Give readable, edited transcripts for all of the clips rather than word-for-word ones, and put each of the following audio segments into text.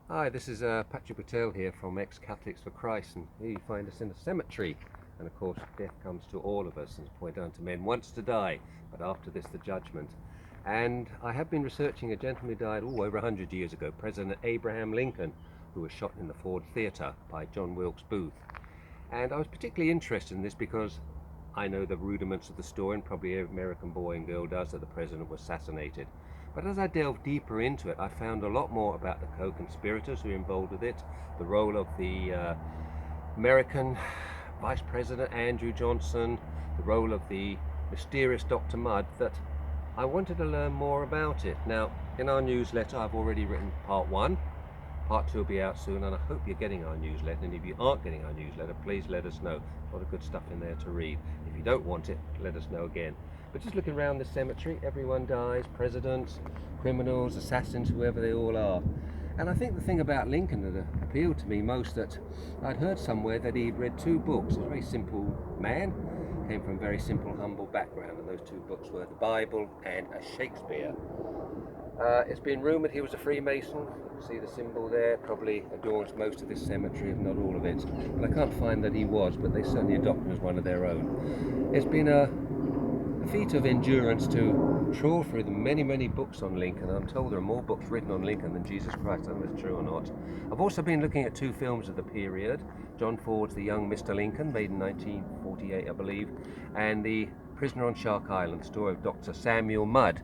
Hi, this is Patrick Patel here from Ex-Catholics for Christ, and here you find us in a cemetery. And of course, death comes to all of us, and it's pointed unto men once to die, but after this the judgment. And I have been researching a gentleman who died over 100 years ago, President Abraham Lincoln, who was shot in the Ford Theatre by John Wilkes Booth. And I was particularly interested in this because I know the rudiments of the story, and probably every American boy and girl does, that the president was assassinated. But as I delved deeper into it, I found a lot more about the co-conspirators who were involved with it, the role of the American Vice President Andrew Johnson, the role of the mysterious Dr. Mudd, that I wanted to learn more about it. Now, in our newsletter, I've already written part one. Part two will be out soon, and I hope you're getting our newsletter. And if you aren't getting our newsletter, please let us know. A lot of good stuff in there to read. If you don't want it, let us know again. But just looking around the cemetery, everyone dies, presidents, criminals, assassins, whoever they all are. And I think the thing about Lincoln that appealed to me most, that I'd heard somewhere that he'd read two books. He was a very simple man, came from a very simple, humble background, and those two books were the Bible and a Shakespeare. It's been rumoured he was a Freemason. You can see the symbol there, probably adorns most of this cemetery, if not all of it. But I can't find that he was, but they certainly adopt him as one of their own. It's been a feat of endurance to trawl through the many books on Lincoln. I'm told there are more books written on Lincoln than Jesus Christ. I don't know if it's true or not. I've also been looking at two films of the period. John Ford's The Young Mr. Lincoln, made in 1948, I believe, and The Prisoner on Shark Island, the story of Dr. Samuel Mudd,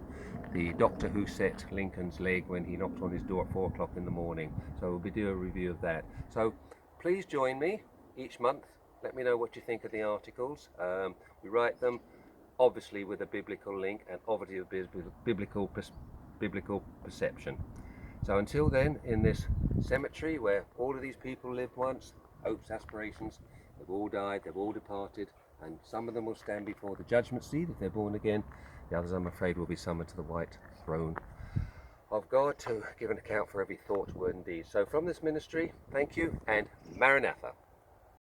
the doctor who set Lincoln's leg when he knocked on his door at 4 o'clock in the morning. So we'll be doing a review of that. So please join me each month. Let me know what you think of the articles. We write them obviously with a biblical link and obviously a biblical perception. So until then, in this cemetery where all of these people lived once, hopes, aspirations, they've all died, they've all departed, and some of them will stand before the judgment seat if they're born again. The others, I'm afraid, will be summoned to the white throne of God to give an account for every thought, word and deed. So from this ministry, thank you, and Maranatha.